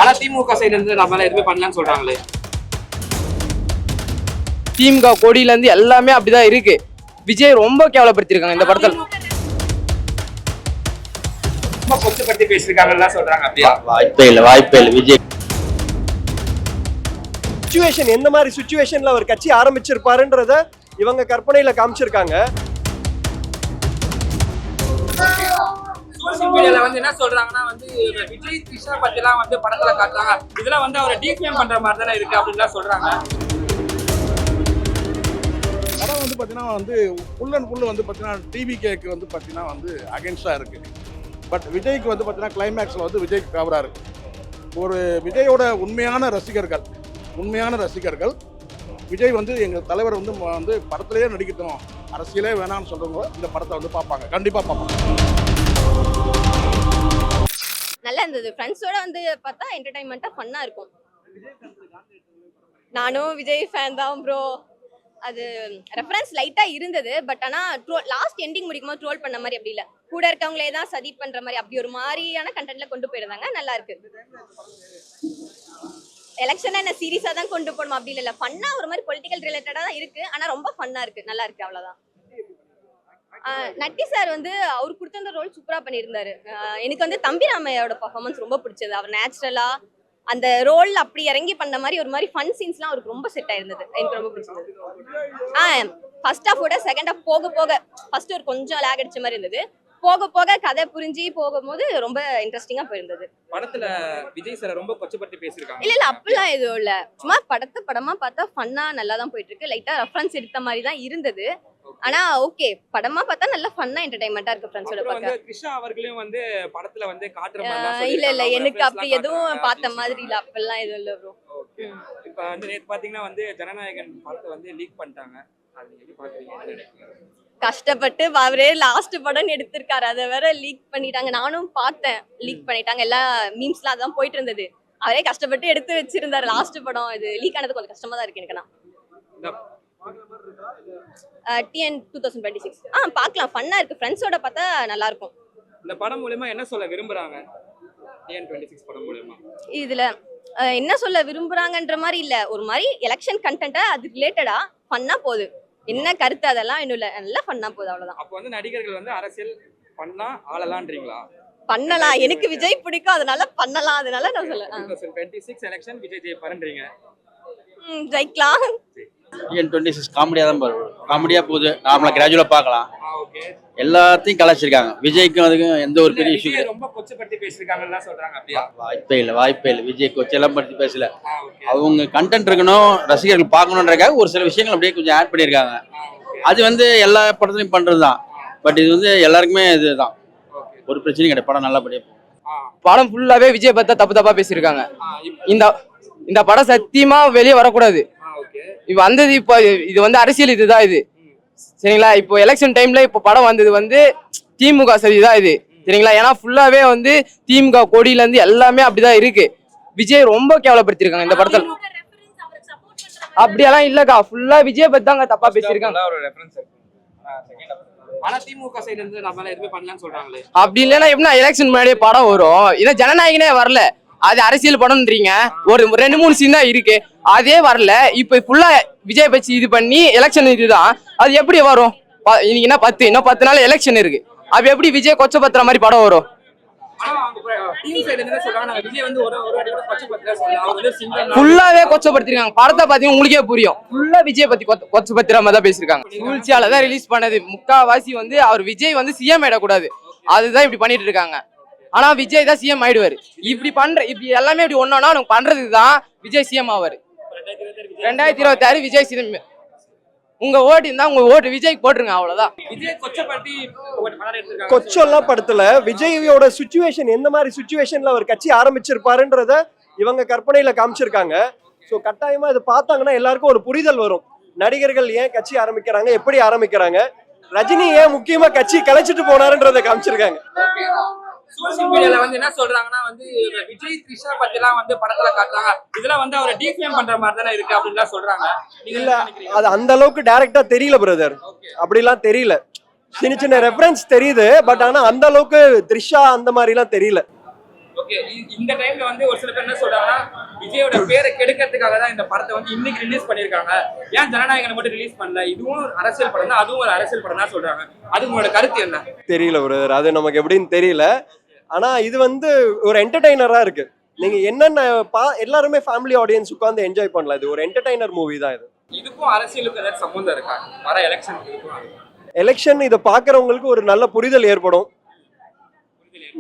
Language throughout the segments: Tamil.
ஆனா திமுக சைடு இருந்து நம்மளால எதுவுமே பண்ணலாம்னு சொல்றாங்களே. திமுக கொடியில இருந்து எல்லாமே அப்படிதான் இருக்கு. விஜய் ரொம்ப கேவலப்படுத்திருக்காங்க இந்த படத்துல. ரொம்ப கொச்சப்படுத்தி பேசிருக்காங்கன்னு சொல்றாங்க. அப்படியா? வாய்ப்பே இல்ல விஜய். சிச்சுவேஷன் எந்த மாதிரி சிச்சுவேஷன்ல அவர் கட்சி ஆரம்பிச்சிருப்பாருன்றத இவங்க கற்பனையில காமிச்சிருக்காங்க. சோசியல் மீடியால வந்து என்ன சொல்றாங்கன்னா வந்து விஜய் த்ரிஷா பத்திலாம் வந்து படத்துல காட்டுறாங்க. இதெல்லாம் வந்து அவரை டீஃபேம் பண்ற மாதிரி தானே இருக்கு அப்படின்னு சொல்றாங்க. படம் வந்து பார்த்தீங்கன்னா வந்து ஃபுல் அண்ட் ஃபுல் வந்து பார்த்தீங்கன்னா டிவிகேக்கு வந்து பார்த்தீங்கன்னா வந்து அகேன்ஸ்டாக இருக்குது. பட் விஜய்க்கு வந்து பார்த்தீங்கன்னா கிளைமேக்ஸில் வந்து விஜய்க்கு ஃபேவராக இருக்குது. ஒரு விஜயோட உண்மையான ரசிகர்கள் விஜய் வந்து எங்கள் தலைவர் வந்து படத்திலேயே நடிக்கட்டும், அரசியலே வேணாம்னு சொல்கிறவங்க இந்த படத்தை வந்து பார்ப்பாங்க, கண்டிப்பாக பார்ப்பாங்க. நல்லா இருந்தது. ஃப்ரெண்ட்ஸோட வந்து பார்த்தா என்டர்டைன்மெண்ட்டாக ஃபன்னாக இருக்கும். நானும் விஜய் ஃபேன் தான் ப்ரோ. அது ரெஃபரன்ஸ் லைட்டாக இருந்தது. பட் ஆனால் லாஸ்ட் எண்டிங் முடிக்கும் போது ட்ரோல் பண்ண மாதிரி அப்படி இல்லை. கூட இருக்கவங்களே தான் சதி பண்ணுற மாதிரி அப்படி ஒரு மாதிரியான கண்டென்ட்ல கொண்டு போயிருந்தாங்க. நல்லா இருக்கு. எலெக்ஷனை என்ன சீரியஸாக தான் கொண்டு போகணும் அப்படி இல்லை. ஃபன்னாக ஒரு மாதிரி பொலிட்டிக்கல் ரிலேட்டடாக தான் இருக்குது. ஆனால் ரொம்ப ஃபன்னாக இருக்குது, நல்லா இருக்குது, அவ்வளோதான். நட்டி சார் வந்து அவர் கொடுத்த ரோல் சூப்பராக பண்ணியிருந்தாரு. எனக்கு வந்து தம்பி ராமையோட பர்ஃபார்மன்ஸ் ரொம்ப பிடிச்சது. அவர் நேச்சுரலாக அந்த ரோல் அப்படி இறங்கி பண்ண மாதிரி ஒரு மாதிரி ஃபன் சீன்ஸ்லாம் அவருக்கு ரொம்ப செட் ஆயிருந்தது. எனக்கு ரொம்ப பிடிச்சது. ஃபர்ஸ்ட் ஹாஃபோட செகண்ட் ஹாஃப் போக போக ஃபர்ஸ்ட் ஒரு கொஞ்சம் லேக் அடிச்ச மாதிரி இருந்தது. போக போக கதை புரிஞ்சு போகும்போது ரொம்ப இன்ட்ரெஸ்டிங்கா போயிருந்தது. படத்துல விஜய் சார் ரொம்ப கொச்சப்படுத்தி பேசிருக்காங்க. இல்ல அப்படிலாம் எதுவும் இல்ல. சும்மா படமா பார்த்தா ஃபன்னா நல்லா தான் போயிட்டு இருக்கு. லைட்டா ரெஃபரன்ஸ் எடுத்த மாதிரி தான் இருந்தது. ஆனா ஓகே, படமா பார்த்தா நல்ல ஃபன்னா என்டர்டைன்மெண்டா இருக்கு ஃப்ரெண்ட்ஸோட பார்க்க. த்ரிஷா அவர்களையும் வந்து படத்துல வந்து காட்டுற மாதிரி தான். இல்ல எனக்கு அப்படி எதுவும் பார்த்த மாதிரி இல்ல. அப்பெல்லாம் எதுவும் இல்ல ப்ரோ. இப்ப வந்து நேத்து பாத்தீங்கன்னா வந்து ஜனநாயகன் படத்தை வந்து லீக் பண்ணிட்டாங்க. அது எப்படி பாக்குறீங்க? கஷ்டப்பட்டு அவரே லாஸ்ட் படம் எடுத்திருக்காரு, அதை வேற லீக் பண்ணிட்டாங்க. நானும் பார்த்தேன், லீக் பண்ணிட்டாங்க. எல்லா மீம்ஸ்லாம் அதான் போயிட்டு இருந்தது. அவரே கஷ்டப்பட்டு எடுத்து வச்சிருந்தாரு லாஸ்ட் படம். இது லீக் ஆனது கொஞ்சம் கஷ்டமா தான் இருக்கு எனக்கு. TN 2026 பார்க்கலாம், ஃபன்னா இருக்கு. ஃப்ரெண்ட்ஸோட பார்த்தா நல்லா இருக்கும். இந்த படம் மூலமா என்ன சொல்ல விரும்புறாங்க? TN 26 படம் மூலமா இதுல என்ன சொல்ல விரும்புறாங்கன்ற மாதிரி இல்ல, ஒரு மாதிரி எலெக்ஷன் கண்டென்ட்டா அது ரிலேட்டடா ஃபன்னா போகுது. என்ன கருத்து அதெல்லாம் இன்னும் இல்ல, நல்லா ஃபன்னா போகுது, அவ்வளவுதான். அப்ப வந்து நடிகர்கள் வந்து அரசியல் பண்ணா ஆளலாம்ன்றீங்களா? பண்ணலாம். எனக்கு விஜய் பிடிக்கும், அதனால பண்ணலாம். அதனால நான் சொல்ல 2026 எலெக்ஷன் விஜய் ஜெயிப்பாருன்றீங்க. ஜெயிக்கலாம். TN 26 காமெடியாக தான் போகுது. காமெடியாக போகுது. நார்மலாக கிராஜுவலாக பார்க்கலாம். எல்லாத்தையும் கலாச்சிருக்காங்க. விஜய்க்கும் அதுக்கும் எந்த ஒரு பெரிய இஷ்யூ ரொம்ப கொச்சப்படுத்தி பேசிருக்காங்கன்னு சொல்றாங்க. அப்படியா? வாய்ப்பே இல்லை விஜய் கொச்செல்லாம் படுத்தி பேசல. அவங்க கண்டென்ட் இருக்கணும், ரசிகர்கள் பார்க்கணுன்றதுக்காக ஒரு சில விஷயங்கள் அப்படியே கொஞ்சம் ஆட் பண்ணியிருக்காங்க. அது வந்து எல்லா படத்துலையும் பண்ணுறது தான். பட் இது வந்து எல்லாருக்குமே இதுதான், ஒரு பிரச்சனையும் கிடையாது. படம் நல்லபடியாக படம் ஃபுல்லாவே விஜய் பத்தா தப்பா பேசியிருக்காங்க. இந்த படம் சத்தியமா வெளியே வரக்கூடாது. இப்ப வந்தது, இப்போ இது வந்து அரசியல் இதுதான் இது, சரிங்களா? இப்போ எலெக்ஷன் டைம்ல இப்போ படம் வந்தது வந்து திமுக சரிதான் இது, சரிங்களா? ஏன்னா ஃபுல்லாவே வந்து திமுக கொடியில இருந்து எல்லாமே அப்படிதான் இருக்கு. விஜய் ரொம்ப கேவலப்படுத்திருக்காங்க இந்த படத்துல. அப்படியெல்லாம் இல்லக்கா, ஃபுல்லா விஜய் பத்தி தாங்க தப்பா பேசியிருக்காங்க. ஆனா திமுக சைடு இருந்து நம்மளால எதுவுமே பண்ணலாம்னு சொல்றாங்களே. அப்படி இல்லைன்னா எப்படின்னா எலெக்ஷன் முன்னாடியே படம் வரும். இதை ஜனநாயகனே வரல, அது அரசியல் படம்ன்றீங்க. ஒரு 2-3 சீன் தான் இருக்கு, அதே வரல. இப்ப ஃபுல்லா விஜய் பச்சி இது பண்ணி எலெக்ஷன் இதுதான், அது எப்படி வரும்? இன்னைக்கு இன்னும் 10 நாள் எலெக்ஷன் இருக்கு. அப்ப எப்படி விஜய் கொச்சப்படுத்துற மாதிரி படம் வரும்? ஃபுல்லாவே கொச்சப்படுத்திருக்காங்க. படத்தை பாத்தீங்கன்னா உங்களுக்கே புரியும். ஃபுல்லா விஜய் பத்தி கொச்சப்படுத்துற மாதிரி தான் பேசிருக்காங்க. சூழ்ச்சியாலதான் ரிலீஸ் பண்ணது. முக்காவாசி வந்து அவர் விஜய் வந்து சிஎம் ஆயிடக்கூடாது, அதுதான் இப்படி பண்ணிட்டு இருக்காங்க. ஆனா விஜய் தான் சிஎம் ஆயிடுவாரு. இப்படி எல்லாமே இப்படி ஒன்னொன்னா பண்றதுக்கு தான் விஜய் சிஎம் ஆவாரு. 2026 விஜய் சிஎம். உங்க ஓட்டு இருந்தா உங்க ஓட்டு விஜய்க்கு போட்டுருங்க, அவ்வளவுதான். கொச்செல்லாம் படத்துல விஜயோட சிச்சுவேஷன் எந்த மாதிரி சிச்சுவேஷன்ல அவர் கட்சி ஆரம்பிச்சிருப்பாருன்றத இவங்க கற்பனையில காமிச்சிருக்காங்க. ஸோ கட்டாயமா இதை பார்த்தாங்கன்னா எல்லாருக்கும் ஒரு புரிதல் வரும். நடிகர்கள் ஏன் கட்சி ஆரம்பிக்கிறாங்க, எப்படி ஆரம்பிக்கிறாங்க, ரஜினி ஏன் முக்கியமா கட்சி கலைச்சிட்டு போனாருன்றதை காமிச்சிருக்காங்க. சோசியல் மீடியால வந்து என்ன சொல்றாங்கன்னா வந்து விஜய் த்ரிஷா பத்திலாம் வந்து படத்துல காட்டுறாங்க. இதெல்லாம் வந்து அவரை டீஃபேம் பண்ற மாதிரி தானே இருக்கு அப்படின்னு சொல்றாங்க. இல்ல, அது அந்த அளவுக்கு டைரக்டா தெரியல பிரதர். அப்படிலாம் தெரியல. சின்ன ரெஃபரன்ஸ் தெரியுது. பட் ஆனா அந்த அளவுக்கு த்ரிஷா அந்த மாதிரி எல்லாம் தெரியல. ஓகே, இந்த டைம்ல வந்து ஒரு சில பேர் என்ன சொல்றாங்கன்னா விஜயோட பேரை கெடுக்கிறதுக்காக தான் இந்த படத்தை வந்து இன்னைக்கு ரிலீஸ் பண்ணிருக்காங்க, ஏன் ஜனநாயகனை மட்டும் ரிலீஸ் பண்ணல, இதுவும் அரசியல் படம் தான் அதுவும் ஒரு அரசியல் படம் தான் சொல்றாங்க. அது உங்களோட கருத்து என்ன? தெரியல பிரதர், அது நமக்கு எப்படின்னு தெரியல. ஆனா இது வந்து ஒரு என்டர்டைனரா இருக்கு. நீங்க என்னென்ன எல்லாருமே ஃபேமிலி ஆடியன்ஸ் உட்கார்ந்து என்ஜாய் பண்ணலாம். இது ஒரு என்டர்டைனர் மூவி தான். இதுக்கும் அரசியலுக்கும் ஏதாவது சம்பந்தம் இருக்கா? வர எலெக்ஷன் எலெக்ஷன் இதை பாக்குறவங்களுக்கு ஒரு நல்ல புரிதல் ஏற்படும்.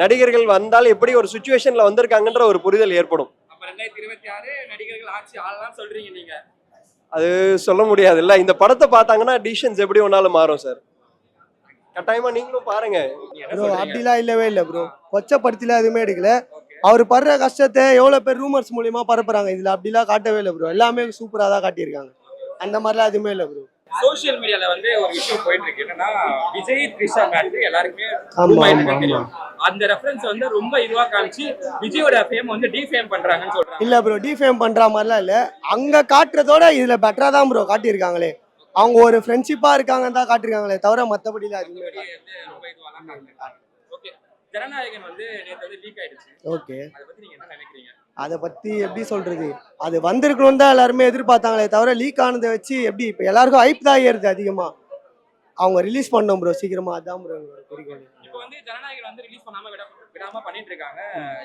நடிகர்கள் வந்தால் எப்படி ஒரு சுச்சுவேஷன்ல வந்திருக்காங்கன்ற ஒரு புரிதல் ஏற்படும். அப்ப 2026 நடிகர்கள் ஆட்சி ஆளலாம் சொல்றீங்க நீங்க? அது சொல்ல முடியாது இல்ல. இந்த படத்தை பார்த்தாங்கன்னா டிசிஷன்ஸ் எப்படி வேணாலும் மாறும் சார். கட்டாயமா நீங்களும் பாருங்க. ப்ரோ அப்படிலாம் இல்லவே இல்லை ப்ரோ. கொச்சப்படுத்திலாம் எதுவுமே எடுக்கல. அவர் படுற கஷ்டத்தை எவ்வளோ பேர் ரூமர்ஸ் மூலியமா பரப்புறாங்க. இதுல அப்படிலாம் காட்டவே இல்லை ப்ரோ. எல்லாமே சூப்பராக தான் காட்டியிருக்காங்க. அந்த மாதிரிலாம் எதுவுமே இல்லை ப்ரோ. சோசியல் மீடியால வந்து ஒரு விஷயம் போயிட்டு இருக்கு, என்னன்னா விஜய் த்ரிஷா மேட்ரு எல்லாருக்குமே தெரியும். அந்த ரெஃபரன்ஸ் வந்து ரொம்ப இதுவா காமிச்சு விஜயோட ஃபேம் வந்து டிஃபேம் பண்றாங்கன்னு சொல்றாங்க. இல்ல ப்ரோ, டிஃபேம் பண்ற மாதிரிலாம் இல்ல. அங்க காட்டுறதோட இதுல பெட்டரா தான் ப்ரோ காட்டியிருக்காங்களே. அவங்க ஒரு ஃப்ரெண்ட்ஷிப்பா இருக்காங்கன்னு தான் காட்டியிருக்காங்களே தவிர மற்றபடி அதுவுமே ரொம்ப இதுவெல்லாம் காட்டுறாங்க. ஓகே, ஜனநாயகன் வந்து நேத்து வந்து லீக் ஆயிடுச்சு. ஓகே, அதை பத்தி நீங்க என்ன நினைக்கிறீங்க? அதை பத்தி எப்படி சொல்றது, அது வந்திருக்கணும் தான் எல்லாருமே எதிர்பார்த்தாங்களே தவிர லீக் ஆனதை வச்சு எப்படி இப்போ எல்லாருக்கும் ஹைப் தான் ஏறுது அதிகமா. அவங்க ரிலீஸ் பண்ணோம் ப்ரோ சீக்கிரமா, அதான் ப்ரோ குறிக்கோள். இப்போ வந்து ஜனநாயகன் வந்து ரிலீஸ் பண்ணாம விடாம பண்ணிட்டு இருக்காங்க.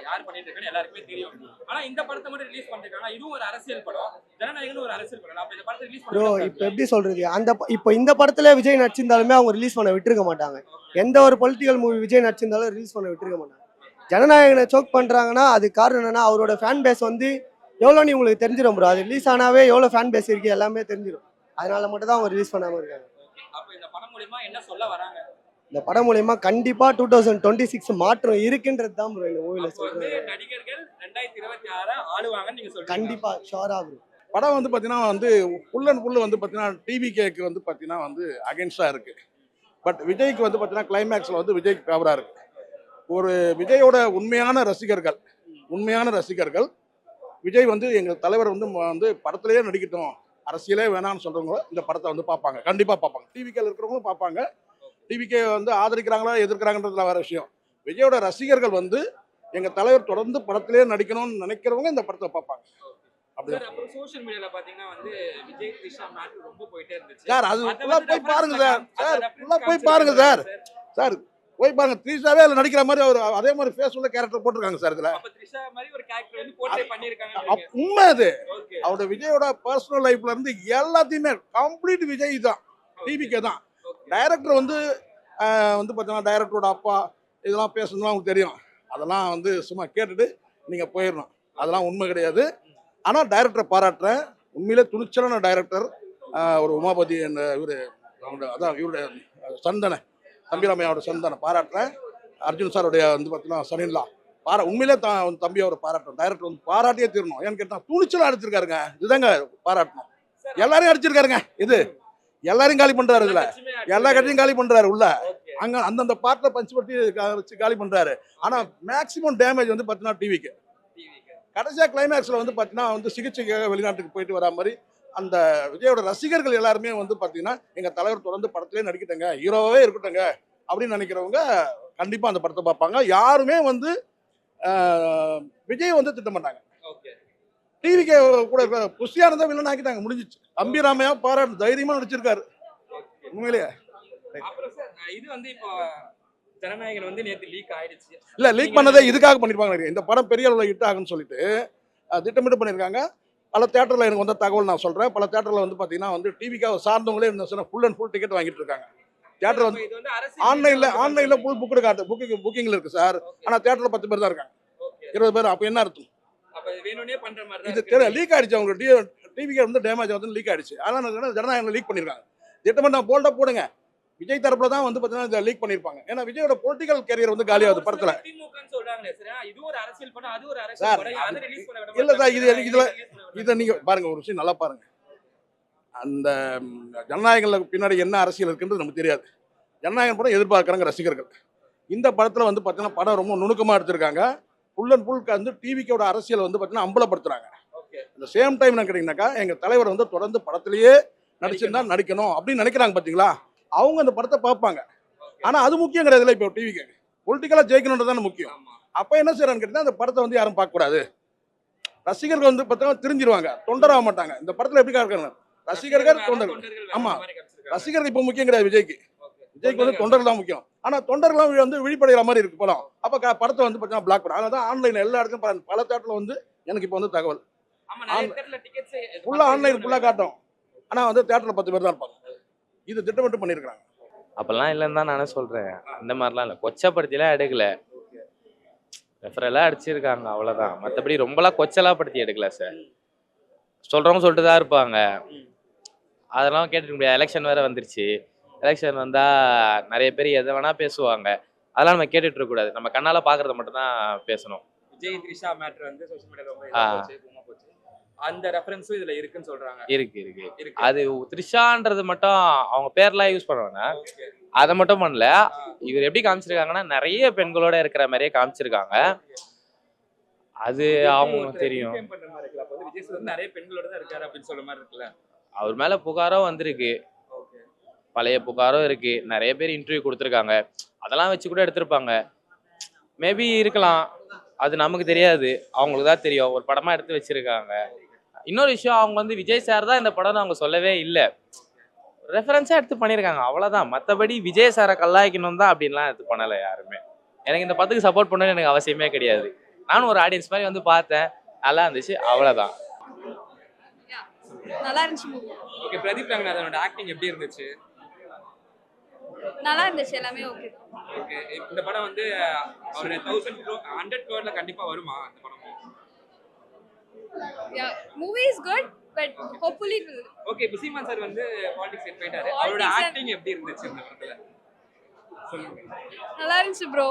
யார் பண்ணிட்டு இருக்கான்னு எல்லாருக்குமே தெரியும். ஆனா இந்த படத்தை மட்டும் ரிலீஸ் பண்ணிருக்காங்க. இதுவும் ஒரு அரசியல் படம், ஜனநாயகன் ஒரு அரசியல் படம். அப்ப இந்த படத்தை ரிலீஸ் ப்ரோ இப்போ எப்படி சொல்றது, இப்போ இந்த படத்துல விஜய் நடிச்சிருந்தாலுமே அவங்க ரிலீஸ் பண்ண விட்டுருக்க மாட்டாங்க. எந்த ஒரு பொலிட்டிக்கல் மூவி விஜய் நடிச்சிருந்தாலும் ரிலீஸ் பண்ண விட்டுருக்க மாட்டாங்க. ஜனநாயகனை சோக் பண்றாங்கன்னா அது காரணம் என்னன்னா அவரோட ஃபேன் பேஸ் வந்து எவ்வளோன்னு உங்களுக்கு தெரிஞ்சிடும் ப்ரோ. அது ரிலீஸ் ஆனாவே எவ்வளோ ஃபேன் பேஸ் இருக்கு எல்லாமே தெரிஞ்சிடும். அதனால மட்டும் தான் அவங்க ரிலீஸ் பண்ணாம இருக்காங்க. அப்ப இந்த படம் மூலமா என்ன சொல்ல வராங்க? இந்த படம் மூலமா கண்டிப்பா 2026 மாற்றம் இருக்குன்றது தான் ப்ரோ இந்த மூவில சொல்றேன். நடிகர்கள் 2026 ஆளுவாங்கன்னு நீங்க சொல்றீங்க? கண்டிப்பா ஷோரா ப்ரோ. படம் வந்து பார்த்தீங்கன்னா வந்து ஃபுல் அண்ட் ஃபுல் வந்து பார்த்தீங்கன்னா டிவிகேக்கு வந்து பார்த்தீங்கன்னா வந்து அகேன்ஸ்டாக இருக்குது. பட் விஜய்க்கு வந்து பார்த்தீங்கன்னா கிளைமேக்ஸில் வந்து விஜய்க்கு ஃபேவராக இருக்குது. ஒரு விஜயோட உண்மையான ரசிகர்கள் விஜய் வந்து எங்கள் தலைவர் வந்து படத்திலேயே நடிக்கட்டும், அரசியலே வேணாம்னு சொல்கிறவங்க இந்த படத்தை வந்து பார்ப்பாங்க, கண்டிப்பாக பார்ப்பாங்க. டிவிகேல இருக்கிறவங்களும் பார்ப்பாங்க. டிவிகே வந்து ஆதரிக்கிறாங்களா எதிர்க்கிறாங்கன்றதுல வேற விஷயம். விஜயோட ரசிகர்கள் வந்து எங்கள் தலைவர் தொடர்ந்து படத்திலேயே நடிக்கணும்னு நினைக்கிறவங்க இந்த படத்தை பார்ப்பாங்க. அப்புறம் சோஷியல் மீடியால பாத்தீங்கன்னா வந்து விஜய் த்ரிஷா மேட்ரு ரொம்ப போயிட்டே இருந்துச்சு சார். அது ஃபுல்லா போய் பாருங்க சார். ஃபுல்லா போய் பாருங்க சார். போய் பாருங்க. த்ரிஷாவே அதுல நடிக்கிற மாதிரி அவர் அதே மாதிரி ஃபேஸ் உள்ள கேரக்டர் போட்டிருக்காங்க சார். இதுல அப்ப த்ரிஷா மாதிரி ஒரு கேரக்டர் வந்து போர்ட்ரே பண்ணிருக்காங்க. உண்மை அது. அவரோட விஜயோட பர்சனல் லைஃப்ல இருந்து எல்லாத்தையுமே கம்ப்ளீட் விஜய் தான், டிவிகே தான். டைரக்டர் வந்து பார்த்தீங்கன்னா டைரக்டரோட அப்பா இதெல்லாம் பேசணும்லாம் உங்களுக்கு தெரியும். அதெல்லாம் வந்து சும்மா கேட்டுட்டு நீங்கள் போயிடணும். அதெல்லாம் உண்மை கிடையாது. ஆனால் டைரக்டரை பாராட்டுறேன். உண்மையிலே துணிச்சலான டைரக்டர். ஒரு உமாபதி இவர் அதான் இவருடைய சந்தனை தம்பிராமையோட சந்தனை பாராட்டுறேன். அர்ஜுன் சாருடைய வந்து பார்த்தீங்கன்னா சனின்லா உண்மையிலே தம்பி அவரை பாராட்டுறேன். டைரக்டர் வந்து பாராட்டியே தீரணும். ஏன்னு கேட்டால் துணிச்சலாக அடிச்சிருக்காருங்க. இதுதாங்க பாராட்டணும். எல்லாரையும் அடிச்சிருக்காருங்க. இது எல்லாரையும் காலி பண்றாரு. இதுல எல்லா கட்சியும் காலி பண்றாரு. உள்ள அங்க அந்தந்த பார்ட்ல பஞ்ச் பட்டி வச்சு காலி பண்றாரு. ஆனா மேக்சிமம் டேமேஜ் வந்து பாத்தீங்கன்னா டிவிக்கு. கடைசியா கிளைமேக்ஸ்ல வந்து பாத்தீங்கன்னா வந்து சிகிச்சைக்காக வெளிநாட்டுக்கு போயிட்டு வரா மாதிரி அந்த விஜயோட ரசிகர்கள் எல்லாருமே வந்து பாத்தீங்கன்னா எங்க தலைவர் தொடர்ந்து படத்திலே நடிக்கட்டங்க, ஹீரோவே இருக்கட்டங்க அப்படின்னு நினைக்கிறவங்க கண்டிப்பா அந்த படத்தை பார்ப்பாங்க. யாருமே வந்து விஜய் வந்து திட்ட மாட்டாங்க. டிவிக்கு கூட புஷியானதான் வில்லன் ஆக்கிட்டாங்க, முடிஞ்சிச்சு. அம்பிராமையா பாராட்டு தைரியமா நடிச்சிருக்காரு உண்மையிலேயே. இது வந்து இப்போ ஜனநாயகன் வந்து நேத்து லீக் ஆயிடுச்சு. இல்ல லீக் பண்ணதே இதுக்காக பண்ணிருப்பாங்க. இந்த படம் பெரிய அளவுல ஹிட் ஆகுன்னு சொல்லிட்டு திட்டமிட்டு பண்ணிருக்காங்க. பல தியேட்டர்ல எனக்கு வந்த தகவல் நான் சொல்றேன். பல தியேட்டர்ல வந்து பாத்தீங்கன்னா வந்து டிவிக்காக சார்ந்தவங்களே என்ன ஃபுல் அண்ட் ஃபுல் டிக்கெட் வாங்கிட்டு இருக்காங்க. தியேட்டர் வந்து ஆன்லைன்ல ஃபுல் புக்கு காட்டு புக்கிங்ல இருக்கு சார். ஆனா தியேட்டர்ல 10 பேர் தான் இருக்காங்க, 20 பேர். அப்ப என்ன அர்த்தம்? இது தெரியல. லீக் ஆயிடுச்சு. அவங்க டிவிக்கு வந்து டேமேஜ் வந்து லீக் ஆயிடுச்சு. அதனால ஜனநாயகம் லீக் பண்ணிருக்காங்க. திட்டமிட்டு நான் போல்டா போடுங்க. விஜய் தரப்புல தான் வந்து பாத்தீங்கன்னா லீக் பண்ணிருப்பாங்க. ஏன்னா விஜயோட பொலிட்டிக்கல் கேரியர் வந்து காலியாகுது படத்துல. இல்ல சார், இதுல நீங்க பாருங்க, ஒரு விஷயம் நல்லா பாருங்க. அந்த ஜனநாயகங்களுக்கு பின்னாடி என்ன அரசியல் இருக்குன்றது நமக்கு தெரியாது. ஜனநாயகம் படம் எதிர்பார்க்கறாங்க ரசிகர்கள். இந்த படத்துல வந்து பாத்தீங்கன்னா படம் ரொம்ப நுணுக்கமா எடுத்திருக்காங்க. ஃபுல் அண்ட் ஃபுல் வந்து டிவிக்கோட அரசியல் வந்து பாத்தீங்கன்னா அம்பலப்படுத்துறாங்க. இந்த சேம் டைம் என்ன கேட்டீங்கன்னாக்கா எங்க தலைவர் வந்து தொடர்ந்து படத்திலேயே நடிச்சிருந்தா நடிக்கணும் அப்படின்னு நினைக்கிறாங்க பாத்தீங்களா. அவங்க அந்த படத்தை பார்ப்பாங்க. ஆனா அது முக்கியம் கிடையாதுல்ல. இப்போ டிவிக்கு பொலிட்டிக்கலா ஜெயிக்கணும்ன்றது தானே முக்கியம். அப்போ என்ன செய்யறான்னு கேட்டீங்கன்னா அந்த படத்தை வந்து யாரும் பார்க்கக்கூடாது, ரசிகர்கள் வந்து பார்த்தீங்கன்னா தெரிஞ்சிருவாங்க, தொண்டராக மாட்டாங்க. இந்த படத்தில் எப்படி இருக்காங்க ரசிகர்கள் தொண்டர்கள். ஆமா, ரசிகர்கள் இப்போ முக்கியம் கிடையாது விஜய்க்கு. விஜய்க்கு வந்து தொண்டர்கள் தான் முக்கியம். ஆனால் தொண்டர்கள்லாம் வந்து விழிப்படைகிற மாதிரி இருக்கு படம். அப்போ படத்தை வந்து பார்த்தீங்கன்னா பிளாக் பண்ண. அதனால தான் ஆன்லைன் எல்லா இடத்துலையும் பல தேட்டரில் வந்து எனக்கு இப்போ வந்து தகவல் ஃபுல்லாக ஆன்லைன் ஃபுல்லாக காட்டும். ஆனால் வந்து தேட்டரில் 10 பேர் தான் இருப்பாங்க. இது திட்டமிட்டு பண்ணியிருக்காங்க. அப்பெல்லாம் இல்லைன்னு தான் நானே சொல்றேன். அந்த மாதிரிலாம் இல்லை, கொச்சப்படுத்திலாம் எடுக்கல, ரெஃபரெல்லாம் அடிச்சிருக்காங்க அவ்வளோதான். மற்றபடி ரொம்பலாம் கொச்சலாம் படுத்தி எடுக்கல சார். சொல்றவங்க சொல்லிட்டு தான் இருப்பாங்க, அதெல்லாம் கேட்டுக்க முடியாது. எலெக்ஷன் வேற வந்துருச்சு, எலெக்ஷன் வந்தா நிறைய பேர் எதை வேணா பேசுவாங்க, அதெல்லாம் நம்ம கேட்டுட்டு இருக்க கூடாது. நம்ம கண்ணால பாக்குறத மட்டும் தான் பேசணும். விஜய் த்ரிஷா மேட்டர் வந்து சோஷியல் மீடியால ரொம்ப இதா போச்சு, பூமா போச்சு. அந்த ரெஃபரன்ஸும் இதுல இருக்குன்னு சொல்றாங்க. இருக்கு. அது த்ரிஷான்றது மட்டும் அவங்க பேர்லாம் யூஸ் பண்ணுவாங்க, அதை மட்டும் பண்ணல. இவர் எப்படி காமிச்சிருக்காங்கன்னா நிறைய பெண்களோட இருக்கிற மாதிரியே காமிச்சிருக்காங்க. அது அவங்க தெரியும். விஜய் சார் நிறைய பெண்களோட தான் இருக்காரு அப்படின்னு சொல்ற மாதிரி இருக்குல்ல. அவர் மேல புகாரும் வந்திருக்கு, பழைய புகாரும் இருக்கு, நிறைய பேர் இன்டர்வியூ கொடுத்துருக்காங்க, அதெல்லாம் வச்சு கூட எடுத்திருப்பாங்க. மேபி இருக்கலாம், அது நமக்கு தெரியாது, அவங்களுக்கு தான் தெரியும். ஒரு படமா எடுத்து வச்சிருக்காங்க. இன்னொரு விஷயம், அவங்க வந்து விஜய் சார் தான் இந்த படம்னு அவங்க சொல்லவே இல்லை, ரெஃபரன்ஸா எடுத்து பண்ணியிருக்காங்க அவ்வளவுதான். மற்றபடி விஜய் சாரை கல்லாய்க்கணும் தான் அப்படின்லாம் எடுத்து பண்ணலை யாருமே. எனக்கு இந்த படத்துக்கு சப்போர்ட் பண்ணணும்னு எனக்கு அவசியமே கிடையாது. நானும் ஒரு ஆடியன்ஸ் மாதிரி வந்து பார்த்தேன், நல்லா இருந்துச்சு, அவ்வளவுதான். நல்லா இருந்துச்சு மூவி. ஓகே, பிரதீப் ரங்கநாதனோட ஆக்டிங் எப்படி இருந்துச்சு? நல்லா இருந்துச்சு, எல்லாமே ஓகே. ஓகே, இந்த படம் வந்து ஒரு 100 crore கண்டிப்பா வருமா இந்த படம்? Movie is good but hopefully it will. Okay, இப்போ சீமான் சார் வந்து பாலிடிக்ஸ் சைடு போயிட்டாரு, அவரோட ஆக்டிங் எப்படி இருந்துச்சு இந்த படத்துல சொல்லுங்க. நல்லா இருந்துச்சு ப்ரோ.